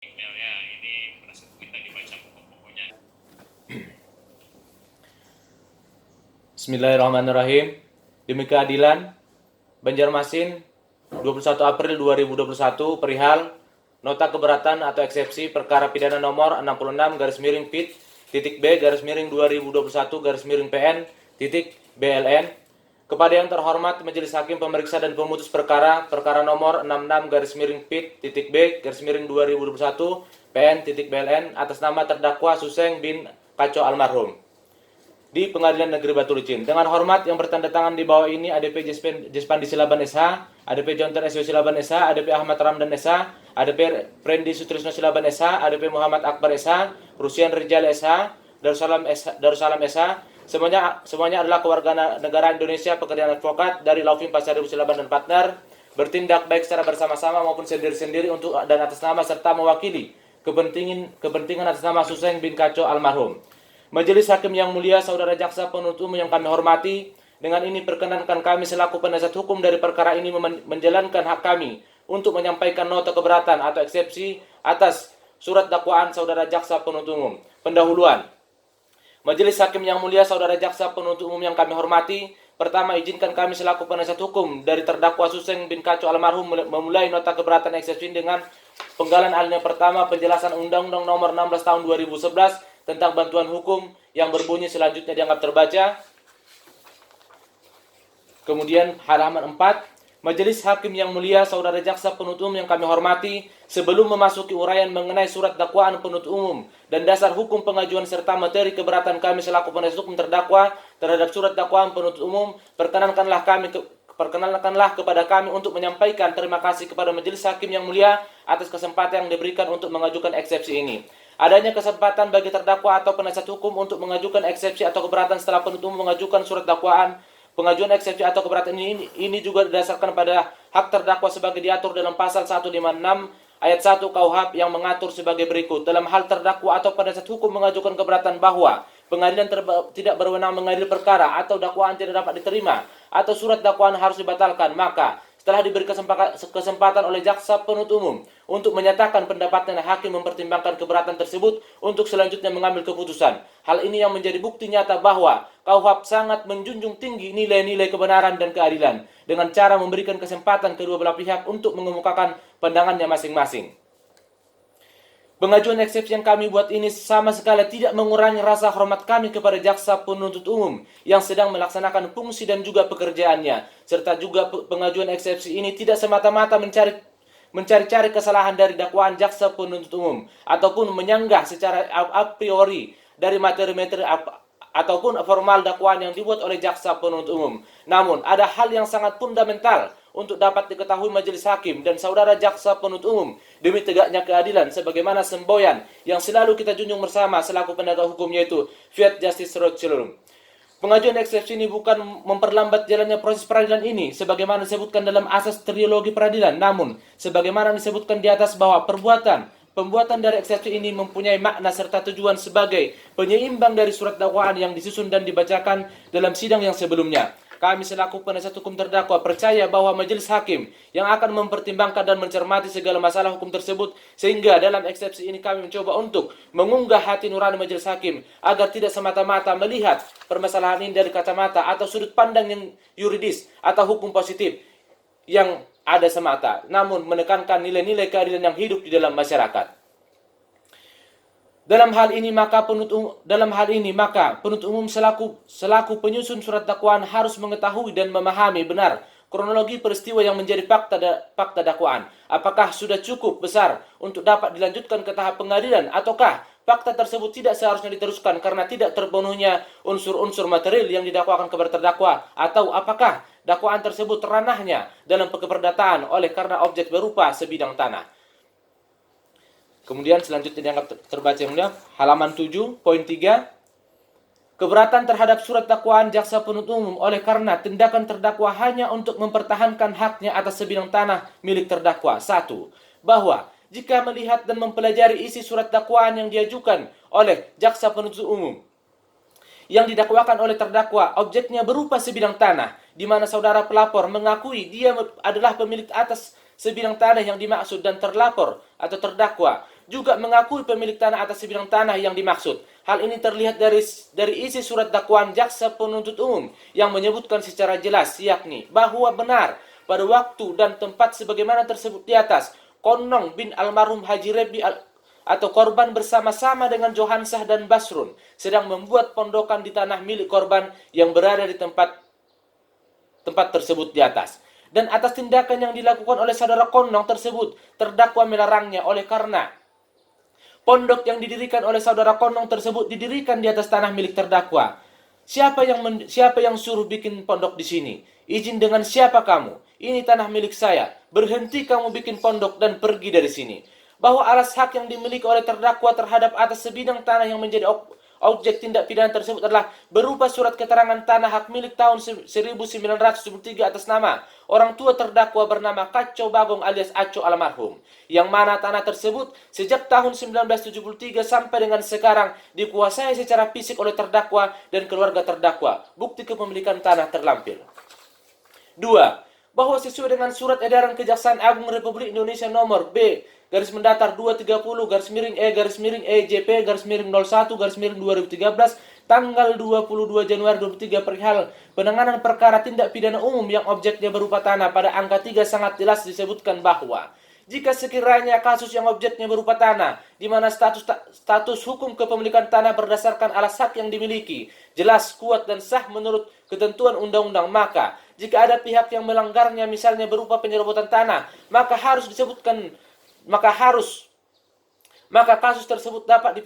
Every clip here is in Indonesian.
emailnya ini minta dibaca buku-bukunya. Bismillahirrahmanirrahim. Demi keadilan, Banjarmasin, 21 April 2021, perihal nota keberatan atau eksepsi perkara pidana nomor 66-PIT-B-2021-PN-BLN kepada yang terhormat Majelis Hakim Pemeriksa dan Pemutus Perkara nomor 66-PIT-B-2021-PN-BLN atas nama terdakwa Suseng bin Kaco almarhum di Pengadilan Negeri Batu Licin. Dengan hormat yang bertanda tangan di bawah ini ADP Jespandi Silaban SH, ADP Jonter SW Silaban SH, ADP Ahmad Ramdan SH, ADP Prendi Sutrisno Silaban SH, ADP Muhammad Akbar SH, Rusian Rijal SH, Darussalam SH. Semuanya adalah kewarga negara Indonesia, pekerjaan advokat dari Laufin Pasaribu Silaban dan partner, bertindak baik secara bersama-sama maupun sendiri-sendiri untuk dan atas nama serta mewakili kepentingan atas nama Suseng bin Kaco almarhum. Majelis Hakim yang mulia, saudara jaksa penuntut umum yang kami hormati, dengan ini perkenankan kami selaku penasihat hukum dari perkara ini menjalankan hak kami untuk menyampaikan nota keberatan atau eksepsi atas surat dakwaan saudara jaksa penuntut umum. Pendahuluan. Majelis Hakim yang mulia, saudara jaksa penuntut umum yang kami hormati, pertama izinkan kami selaku penasihat hukum dari terdakwa Suseng bin Kaco almarhum memulai nota keberatan eksepsi dengan penggalan alinea pertama penjelasan Undang-Undang Nomor 16 Tahun 2011 tentang bantuan hukum yang berbunyi selanjutnya dianggap terbaca. Kemudian halaman 4, Majelis Hakim yang mulia, saudara jaksa penuntut umum yang kami hormati, sebelum memasuki uraian mengenai surat dakwaan penuntut umum dan dasar hukum pengajuan serta materi keberatan kami selaku penasihat hukum terdakwa terhadap surat dakwaan penuntut umum, perkenankanlah kepada kami untuk menyampaikan terima kasih kepada Majelis Hakim yang mulia atas kesempatan yang diberikan untuk mengajukan eksepsi ini. Adanya kesempatan bagi terdakwa atau penasihat hukum untuk mengajukan eksepsi atau keberatan setelah penuntut umum mengajukan surat dakwaan. Pengajuan eksepsi atau keberatan ini juga didasarkan pada hak terdakwa sebagai diatur dalam pasal 156 ayat 1 KUHP yang mengatur sebagai berikut. Dalam hal terdakwa atau penasihat hukum mengajukan keberatan bahwa pengadilan tidak berwenang mengadili perkara atau dakwaan tidak dapat diterima atau surat dakwaan harus dibatalkan, maka setelah diberi kesempatan oleh jaksa penuntut umum untuk menyatakan pendapatnya, hakim mempertimbangkan keberatan tersebut untuk selanjutnya mengambil keputusan. Hal ini yang menjadi bukti nyata bahwa KUHP sangat menjunjung tinggi nilai-nilai kebenaran dan keadilan dengan cara memberikan kesempatan kedua belah pihak untuk mengemukakan pandangannya masing-masing. Pengajuan eksepsi yang kami buat ini sama sekali tidak mengurangi rasa hormat kami kepada jaksa penuntut umum yang sedang melaksanakan fungsi dan juga pekerjaannya, serta juga pengajuan eksepsi ini tidak semata-mata mencari-cari kesalahan dari dakwaan jaksa penuntut umum ataupun menyanggah secara a priori dari materi-materi ataupun formal dakwaan yang dibuat oleh jaksa penuntut umum. Namun ada hal yang sangat fundamental untuk dapat diketahui majelis hakim dan saudara jaksa penuntut umum demi tegaknya keadilan sebagaimana semboyan yang selalu kita junjung bersama selaku penegak hukum, yaitu Fiat Justice Road Ciliwung. Pengajuan eksepsi ini bukan memperlambat jalannya proses peradilan ini sebagaimana disebutkan dalam asas trilogi peradilan, namun sebagaimana disebutkan di atas bahwa pembuatan dari eksepsi ini mempunyai makna serta tujuan sebagai penyeimbang dari surat dakwaan yang disusun dan dibacakan dalam sidang yang sebelumnya. Kami selaku penasihat hukum terdakwa percaya bahwa majelis hakim yang akan mempertimbangkan dan mencermati segala masalah hukum tersebut, sehingga dalam eksepsi ini kami mencoba untuk mengunggah hati nurani majelis hakim agar tidak semata-mata melihat permasalahan ini dari kacamata atau sudut pandang yang yuridis atau hukum positif yang ada semata, namun menekankan nilai-nilai keadilan yang hidup di dalam masyarakat. Dalam hal ini maka penuntut umum selaku penyusun surat dakwaan harus mengetahui dan memahami benar kronologi peristiwa yang menjadi fakta dakwaan. Apakah sudah cukup besar untuk dapat dilanjutkan ke tahap pengadilan, ataukah fakta tersebut tidak seharusnya diteruskan karena tidak terpenuhnya unsur-unsur material yang didakwakan kepada terdakwa, atau apakah dakwaan tersebut ranahnya dalam keperdataan oleh karena objek berupa sebidang tanah. Kemudian selanjutnya dianggap terbaca yang mulia, halaman 7, poin 3. Keberatan terhadap surat dakwaan jaksa penuntut umum oleh karena tindakan terdakwa hanya untuk mempertahankan haknya atas sebidang tanah milik terdakwa. 1. Bahwa jika melihat dan mempelajari isi surat dakwaan yang diajukan oleh jaksa penuntut umum yang didakwakan oleh terdakwa, objeknya berupa sebidang tanah, di mana saudara pelapor mengakui dia adalah pemilik atas sebidang tanah yang dimaksud dan terlapor atau terdakwa juga mengakui pemilik tanah atas sebidang tanah yang dimaksud. Hal ini terlihat dari isi surat dakwaan jaksa penuntut umum yang menyebutkan secara jelas, yakni bahwa benar pada waktu dan tempat sebagaimana tersebut di atas, Konong bin almarhum Haji Rebi atau korban bersama-sama dengan Johansah dan Basrun sedang membuat pondokan di tanah milik korban yang berada di tempat tersebut di atas. Dan atas tindakan yang dilakukan oleh saudara Konong tersebut, terdakwa melarangnya oleh karena pondok yang didirikan oleh saudara Konong tersebut didirikan di atas tanah milik terdakwa. Siapa yang suruh bikin pondok di sini? Izin dengan siapa kamu? Ini tanah milik saya. Berhenti kamu bikin pondok dan pergi dari sini. Bahwa alas hak yang dimiliki oleh terdakwa terhadap atas sebidang tanah yang menjadi objek tindak pidana tersebut adalah berupa surat keterangan tanah hak milik tahun 1973 atas nama orang tua terdakwa bernama Kaco Bagong alias Aco almarhum, yang mana tanah tersebut sejak tahun 1973 sampai dengan sekarang dikuasai secara fisik oleh terdakwa dan keluarga terdakwa. Bukti kepemilikan tanah terlampir. 2. Bahwa sesuai dengan surat edaran Kejaksaan Agung Republik Indonesia nomor B garis mendatar 230 garis miring EJP garis miring 01 garis miring 2013 tanggal 22 Januari 2003 perihal penanganan perkara tindak pidana umum yang objeknya berupa tanah pada angka 3 sangat jelas disebutkan bahwa jika sekiranya kasus yang objeknya berupa tanah, di mana status hukum kepemilikan tanah berdasarkan alas hak yang dimiliki, jelas, kuat, dan sah menurut ketentuan undang-undang, maka jika ada pihak yang melanggarnya misalnya berupa penyerobotan tanah, maka kasus tersebut dapat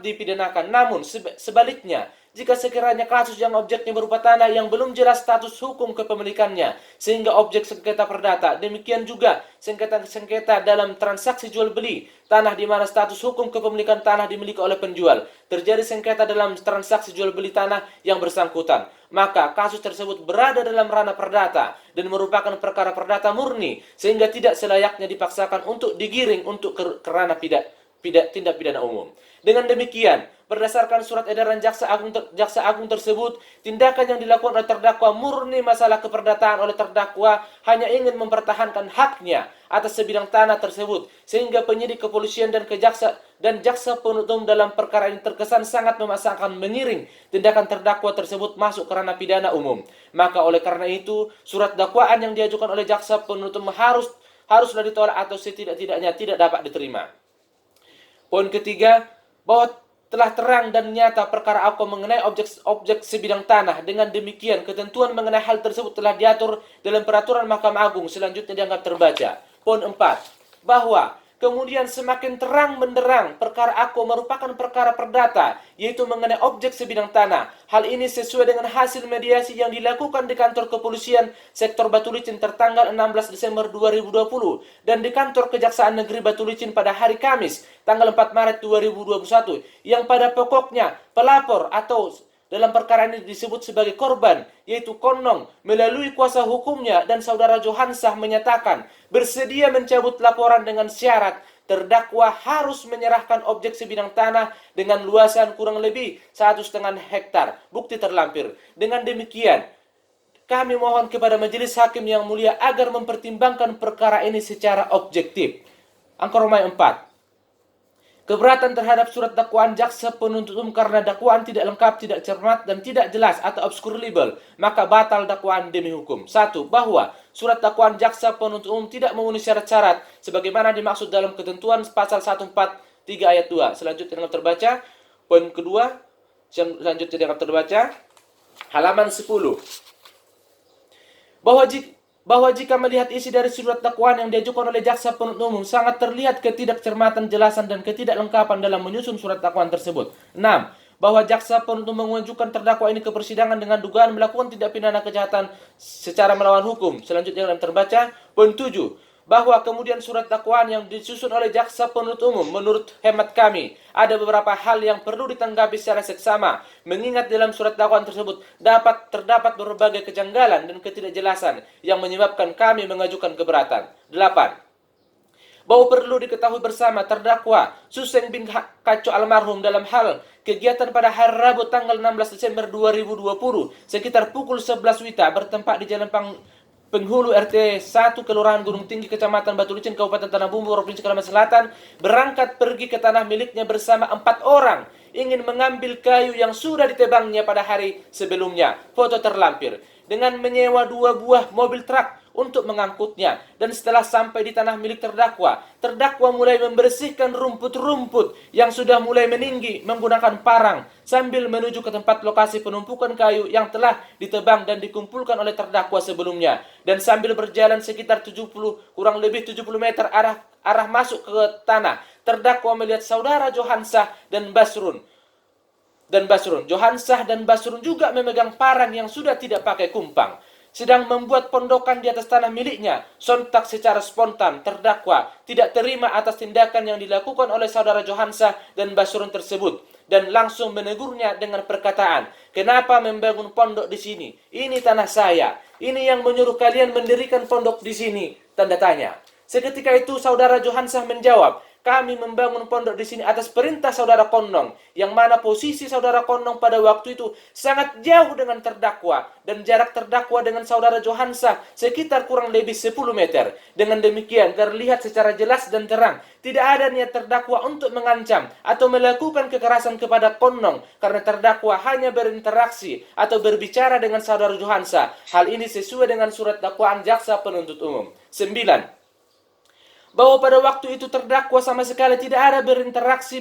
dipidanakan. Namun sebaliknya, jika sekiranya kasus yang objeknya berupa tanah yang belum jelas status hukum kepemilikannya sehingga objek sengketa perdata, demikian juga sengketa dalam transaksi jual beli tanah di mana status hukum kepemilikan tanah dimiliki oleh penjual, terjadi sengketa dalam transaksi jual beli tanah yang bersangkutan, maka kasus tersebut berada dalam ranah perdata dan merupakan perkara perdata murni sehingga tidak selayaknya dipaksakan untuk digiring untuk ke ranah tindak pidana umum. Dengan demikian, berdasarkan surat edaran Jaksa Agung tersebut, tindakan yang dilakukan oleh terdakwa murni masalah keperdataan oleh terdakwa hanya ingin mempertahankan haknya atas sebidang tanah tersebut, sehingga penyidik kepolisian dan jaksa penuntut umum dalam perkara ini terkesan sangat memaksakan mengiring tindakan terdakwa tersebut masuk ke ranah pidana umum. Maka oleh karena itu, surat dakwaan yang diajukan oleh jaksa penuntut umum haruslah ditolak atau setidak-tidaknya tidak dapat diterima. Poin ketiga, bahwa telah terang dan nyata perkara aku mengenai objek sebidang tanah. Dengan demikian, ketentuan mengenai hal tersebut telah diatur dalam peraturan Mahkamah Agung. Selanjutnya dianggap terbaca. Poin 4. Bahwa kemudian semakin terang benderang perkara aku merupakan perkara perdata, yaitu mengenai objek sebidang tanah. Hal ini sesuai dengan hasil mediasi yang dilakukan di kantor kepolisian sektor Batulicin tertanggal 16 Desember 2020 dan di kantor Kejaksaan Negeri Batulicin pada hari Kamis tanggal 4 Maret 2021, yang pada pokoknya pelapor atau dalam perkara ini disebut sebagai korban, yaitu Konong, melalui kuasa hukumnya dan saudara Johansah menyatakan bersedia mencabut laporan dengan syarat terdakwa harus menyerahkan objek sebidang tanah dengan luasan kurang lebih 1,5 hektar. Bukti terlampir. Dengan demikian, kami mohon kepada majelis hakim yang mulia agar mempertimbangkan perkara ini secara objektif. Angka Romawi 4. Keberatan terhadap surat dakwaan jaksa penuntut umum karena dakwaan tidak lengkap, tidak cermat, dan tidak jelas atau obscure libel, maka batal dakwaan demi hukum. 1. Bahwa surat dakwaan jaksa penuntut umum tidak memenuhi syarat-syarat sebagaimana dimaksud dalam ketentuan pasal 143 ayat 2. Selanjutnya dengan terbaca. Poin kedua, selanjutnya dengan terbaca. Halaman 10. Bahwa jika melihat isi dari surat dakwaan yang diajukan oleh jaksa penuntut umum sangat terlihat ketidakcermatan, jelasan, dan ketidaklengkapan dalam menyusun surat dakwaan tersebut. 6. Bahwa jaksa penuntut umum mengajukan terdakwa ini ke persidangan dengan dugaan melakukan tindak pidana kejahatan secara melawan hukum. Selanjutnya dalam terbaca. Poin 7. Bahwa kemudian surat dakwaan yang disusun oleh jaksa penuntut umum menurut hemat kami ada beberapa hal yang perlu ditanggapi secara seksama, mengingat dalam surat dakwaan tersebut terdapat berbagai kejanggalan dan ketidakjelasan yang menyebabkan kami mengajukan keberatan. 8. Bahwa perlu diketahui bersama terdakwa Suseng bin Kaco almarhum dalam hal kegiatan pada hari Rabu tanggal 16 Desember 2020 sekitar pukul 11 WITA bertempat di Jalan penghulu RT 1 Kelurahan Gunung Tinggi Kecamatan Batu Licin Kabupaten Tanah Bumbu Provinsi Kalimantan Selatan berangkat pergi ke tanah miliknya bersama 4 orang ingin mengambil kayu yang sudah ditebangnya pada hari sebelumnya. Foto terlampir dengan menyewa 2 buah mobil truk untuk mengangkutnya. Dan setelah sampai di tanah milik terdakwa mulai membersihkan rumput-rumput yang sudah mulai meninggi menggunakan parang sambil menuju ke tempat lokasi penumpukan kayu yang telah ditebang dan dikumpulkan oleh terdakwa sebelumnya. Dan sambil berjalan sekitar kurang lebih 70 meter arah masuk ke tanah, terdakwa melihat saudara Johansah dan Basrun. Johansah dan Basrun juga memegang parang yang sudah tidak pakai kumpang, sedang membuat pondokan di atas tanah miliknya. Sontak secara spontan terdakwa tidak terima atas tindakan yang dilakukan oleh saudara Johansah dan Basrun tersebut dan langsung menegurnya dengan perkataan, "Kenapa membangun pondok di sini? Ini tanah saya. Ini yang menyuruh kalian mendirikan pondok di sini?" Tanda tanya. Seketika itu saudara Johansah menjawab, "Kami membangun pondok di sini atas perintah saudara Konong," yang mana posisi saudara Konong pada waktu itu sangat jauh dengan terdakwa dan jarak terdakwa dengan saudara Johansah sekitar kurang lebih 10 meter. Dengan demikian terlihat secara jelas dan terang tidak ada niat terdakwa untuk mengancam atau melakukan kekerasan kepada Konong karena terdakwa hanya berinteraksi atau berbicara dengan saudara Johansah. Hal ini sesuai dengan surat dakwaan jaksa penuntut umum. 9. Bahwa pada waktu itu terdakwa sama sekali tidak ada berinteraksi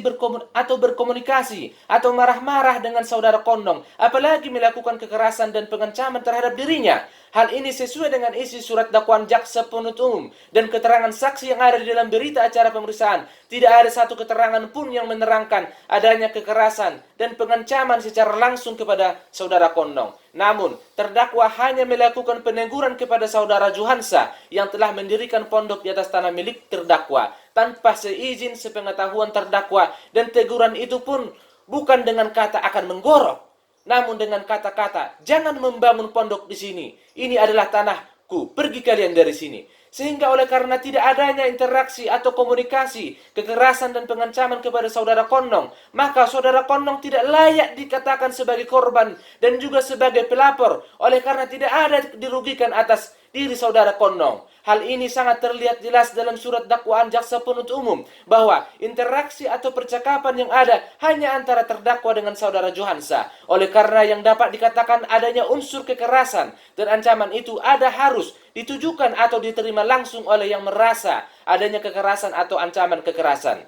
berkomunikasi atau marah-marah dengan saudara Konong, apalagi melakukan kekerasan dan pengancaman terhadap dirinya. Hal ini sesuai dengan isi surat dakwaan jaksa penuntut umum dan keterangan saksi yang ada di dalam berita acara pemeriksaan. Tidak ada satu keterangan pun yang menerangkan adanya kekerasan dan pengancaman secara langsung kepada saudara Konong. Namun, terdakwa hanya melakukan peneguran kepada saudara Johansah yang telah mendirikan pondok di atas tanah milik terdakwa tanpa seizin sepengetahuan terdakwa, dan teguran itu pun bukan dengan kata akan menggorok, namun dengan kata-kata, "Jangan membangun pondok di sini. Ini adalah tanahku. Pergi kalian dari sini." Sehingga oleh karena tidak adanya interaksi atau komunikasi, kekerasan dan pengancaman kepada saudara Konong, maka saudara Konong tidak layak dikatakan sebagai korban dan juga sebagai pelapor, oleh karena tidak ada dirugikan atas diri saudara Konong. Hal ini sangat terlihat jelas dalam surat dakwaan jaksa penuntut umum bahwa interaksi atau percakapan yang ada hanya antara terdakwa dengan saudara Johansah. Oleh karena yang dapat dikatakan adanya unsur kekerasan dan ancaman itu harus ditujukan atau diterima langsung oleh yang merasa adanya kekerasan atau ancaman kekerasan.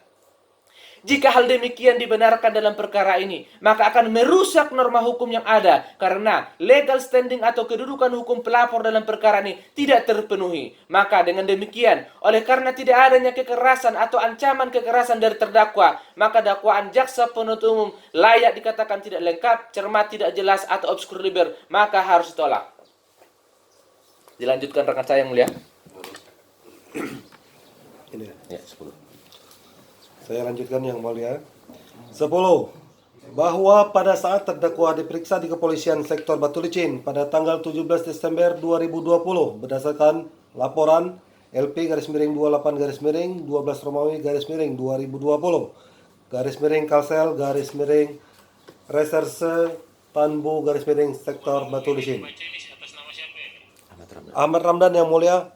Jika hal demikian dibenarkan dalam perkara ini, maka akan merusak norma hukum yang ada karena legal standing atau kedudukan hukum pelapor dalam perkara ini tidak terpenuhi. Maka dengan demikian, oleh karena tidak adanya kekerasan atau ancaman kekerasan dari terdakwa, maka dakwaan jaksa penuntut umum layak dikatakan tidak lengkap, cermat, tidak jelas, atau obskur liber, maka harus ditolak. Dilanjutkan rekan saya yang mulia. Ini Ya, 10. saya lanjutkan yang mulia. 10. Bahwa pada saat terdakwa diperiksa di Kepolisian Sektor Batu Licin pada tanggal 17 Desember 2020 berdasarkan laporan LP-28-12 Romawi-2020 Kalsel Reserse Tanbu Sektor Batu Licin. Baca ini atas nama siapa ini? Ahmad Ramdan yang mulia.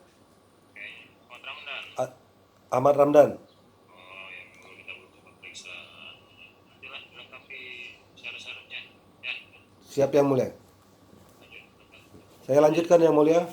Ahmad Ramdan. Ahmad Ramdan. Oh, yang dulu kita butuh pemeriksaan. Nantilah dilengkapi syarat-syaratnya. Ya, Siap yang mulia. lanjut. Saya lanjutkan yang mulia.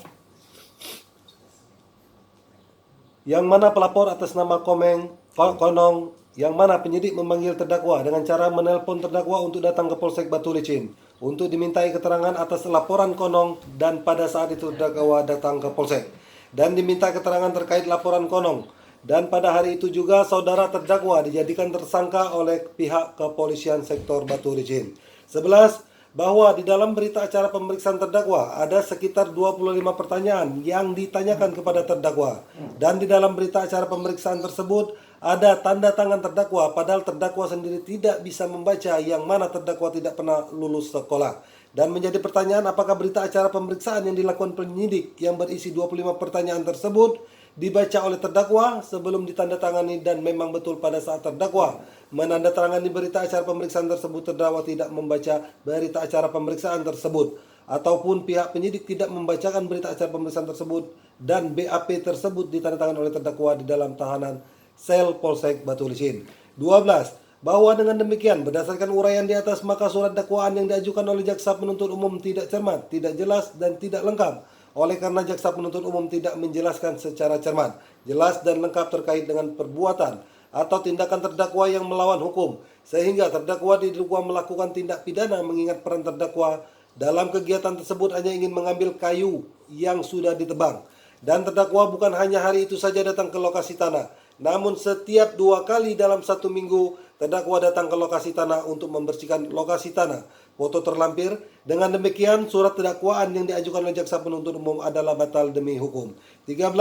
Yang mana pelapor atas nama Konong, yang mana penyidik memanggil terdakwa dengan cara menelpon terdakwa untuk datang ke Polsek Batu Licin untuk dimintai keterangan atas laporan Konong, dan pada saat itu terdakwa datang ke Polsek dan diminta keterangan terkait laporan Konong, dan pada hari itu juga saudara terdakwa dijadikan tersangka oleh pihak Kepolisian Sektor Batu Licin. 11. Bahwa di dalam berita acara pemeriksaan terdakwa ada sekitar 25 pertanyaan yang ditanyakan kepada terdakwa, dan di dalam berita acara pemeriksaan tersebut ada tanda tangan terdakwa, padahal terdakwa sendiri tidak bisa membaca, yang mana terdakwa tidak pernah lulus sekolah. Dan menjadi pertanyaan, apakah berita acara pemeriksaan yang dilakukan penyidik yang berisi 25 pertanyaan tersebut dibaca oleh terdakwa sebelum ditandatangani, dan memang betul pada saat terdakwa menandatangani berita acara pemeriksaan tersebut, terdakwa tidak membaca berita acara pemeriksaan tersebut. ataupun pihak penyidik tidak membacakan berita acara pemeriksaan tersebut dan BAP tersebut ditandatangani oleh terdakwa di dalam tahanan sel Polsek Batu Licin. 12. Bahwa dengan demikian berdasarkan uraian di atas maka surat dakwaan yang diajukan oleh jaksa penuntut umum tidak cermat, tidak jelas dan tidak lengkap. Oleh karena jaksa penuntut umum tidak menjelaskan secara cermat, jelas dan lengkap terkait dengan perbuatan atau tindakan terdakwa yang melawan hukum, sehingga terdakwa didakwa melakukan tindak pidana mengingat peran terdakwa dalam kegiatan tersebut hanya ingin mengambil kayu yang sudah ditebang. Dan terdakwa bukan hanya hari itu saja datang ke lokasi tanah, namun setiap 2 kali dalam 1 minggu terdakwa datang ke lokasi tanah untuk membersihkan lokasi tanah. Foto terlampir. Dengan demikian surat dakwaan yang diajukan oleh jaksa penuntut umum adalah batal demi hukum. 13.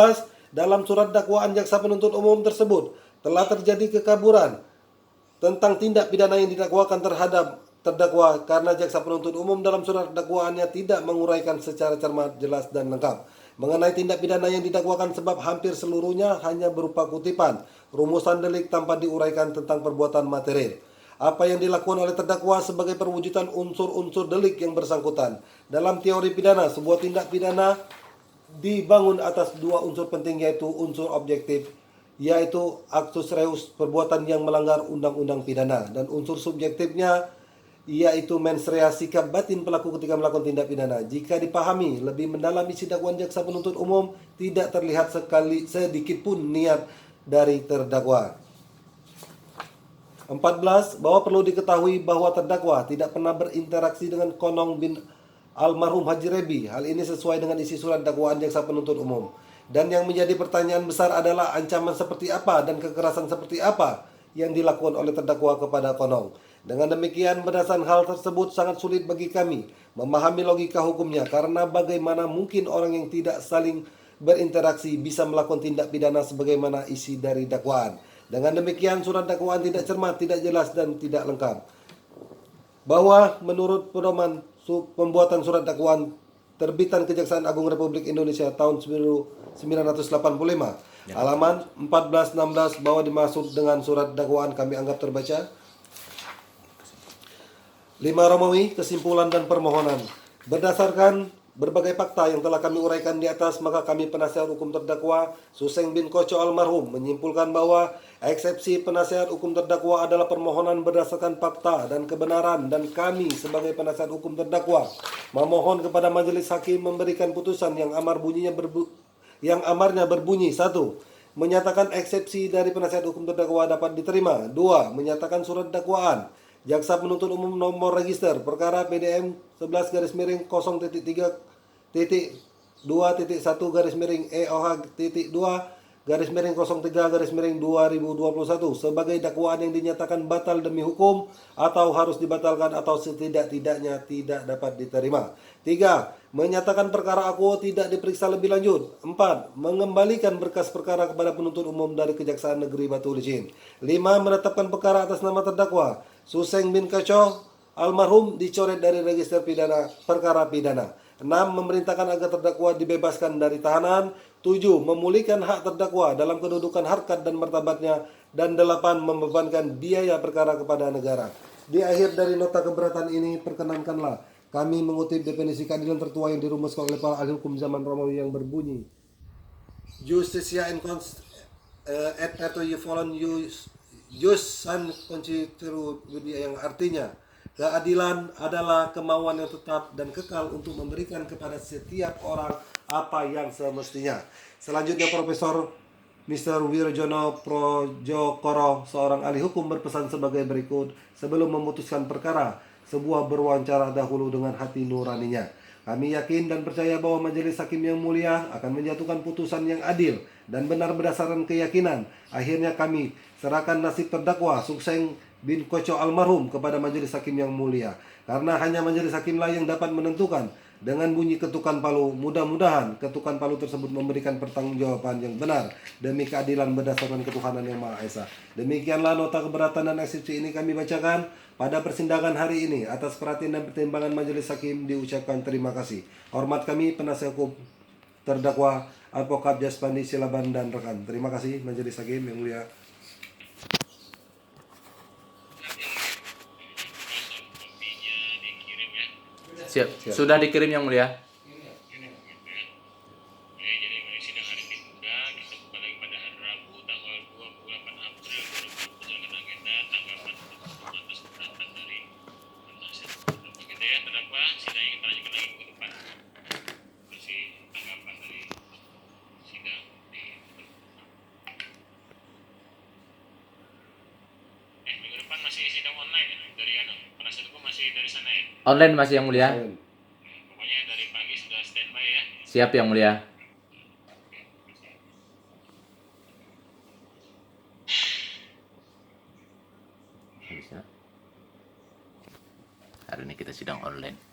Dalam surat dakwaan jaksa penuntut umum tersebut telah terjadi kekaburan tentang tindak pidana yang didakwakan terhadap terdakwa karena jaksa penuntut umum dalam surat dakwaannya tidak menguraikan secara cermat, jelas dan lengkap mengenai tindak pidana yang didakwakan, sebab hampir seluruhnya hanya berupa kutipan rumusan delik tanpa diuraikan tentang perbuatan material. Apa yang dilakukan oleh terdakwa sebagai perwujudan unsur-unsur delik yang bersangkutan. Dalam teori pidana, sebuah tindak pidana dibangun atas 2 unsur penting, yaitu unsur objektif, yaitu actus reus, perbuatan yang melanggar undang-undang pidana, dan unsur subjektifnya yaitu mens rea, sikap batin pelaku ketika melakukan tindak pidana. Jika dipahami lebih mendalam isi dakwaan jaksa penuntut umum, tidak terlihat sedikit pun niat dari terdakwa. 14. Bahwa perlu diketahui bahwa terdakwa tidak pernah berinteraksi dengan Konong bin almarhum Haji Rebi. Hal ini sesuai dengan isi surat dakwaan jaksa penuntut umum. Dan yang menjadi pertanyaan besar adalah ancaman seperti apa dan kekerasan seperti apa yang dilakukan oleh terdakwa kepada Konong. Dengan demikian, berdasarkan hal tersebut sangat sulit bagi kami memahami logika hukumnya, karena bagaimana mungkin orang yang tidak saling berinteraksi bisa melakukan tindak pidana sebagaimana isi dari dakwaan. Dengan demikian, surat dakwaan tidak cermat, tidak jelas dan tidak lengkap. Bahwa menurut pedoman pembuatan surat dakwaan terbitan Kejaksaan Agung Republik Indonesia tahun 1985, halaman 14-16, bahwa dimaksud dengan surat dakwaan kami anggap terbaca. 5 Romawi, kesimpulan dan permohonan. Berdasarkan berbagai fakta yang telah kami uraikan di atas, maka kami penasihat hukum terdakwa Suseng bin Koco almarhum menyimpulkan bahwa eksepsi penasihat hukum terdakwa adalah permohonan berdasarkan fakta dan kebenaran, dan kami sebagai penasihat hukum terdakwa memohon kepada majelis hakim memberikan putusan yang amarnya berbunyi: 1. Menyatakan eksepsi dari penasihat hukum terdakwa dapat diterima. 2. Menyatakan surat dakwaan jaksa penuntut umum nomor register perkara PDM 11-0.3.2.1-EOH.2 EOH-03-2021 sebagai dakwaan yang dinyatakan batal demi hukum atau harus dibatalkan atau setidak-tidaknya tidak dapat diterima. 3. Menyatakan perkara akuo tidak diperiksa lebih lanjut. 4. Mengembalikan berkas perkara kepada penuntut umum dari Kejaksaan Negeri Batu Licin. 5. Menetapkan perkara atas nama terdakwa Suseng bin Koco almarhum dicoret dari register pidana perkara pidana. 6. Memerintahkan agar terdakwa dibebaskan dari tahanan. 7. Memulihkan hak terdakwa dalam kedudukan harkat dan martabatnya. Dan 8. Membebankan biaya perkara kepada negara. Di akhir dari nota keberatan ini, perkenankanlah kami mengutip definisi keadilan tertua yang dirumuskan oleh para ahli hukum zaman Romawi yang berbunyi: Justitia in et eto volon jus san constituere, yang artinya keadilan adalah kemauan yang tetap dan kekal untuk memberikan kepada setiap orang apa yang semestinya. Selanjutnya Profesor Mr. Wirjono Projokoro, seorang ahli hukum, berpesan sebagai berikut. Sebelum memutuskan perkara, sebuah berwawancara dahulu dengan hati nuraninya. Kami yakin dan percaya bahwa majelis hakim yang mulia akan menjatuhkan putusan yang adil dan benar berdasarkan keyakinan. Akhirnya kami serahkan nasib terdakwa Suseng bin Koco almarhum kepada majelis hakim yang mulia, karena hanya majelis hakimlah yang dapat menentukan dengan bunyi ketukan palu. Mudah-mudahan ketukan palu tersebut memberikan pertanggungjawaban yang benar demi keadilan berdasarkan ketuhanan yang Maha Esa. Demikianlah nota keberatan dan eksepsi ini kami bacakan pada persidangan hari ini. Atas perhatian dan pertimbangan majelis hakim diucapkan terima kasih. Hormat kami penasihat hukum terdakwa Advokat Jaspandi Silaban dan rekan. Terima kasih majelis hakim yang mulia. Kopinya dikirim ya. Siap. Sudah dikirim yang mulia. Jadi sidang hari ini juga kita buka lagi pada hari Rabu tanggal 28 April 2020 dengan agenda tanggapan atas keberatan dari penasihat begitu ya terdakwa sidang yang kita lanjutkan lagi minggu depan masih tanggapan dari sidang di minggu depan masih sidang online ya dari penasihat hukum masih dari sana ya. Online masih yang mulia. Pokoknya dari pagi sudah standby ya. Siap yang mulia. Bisa. Hari ini kita sidang online.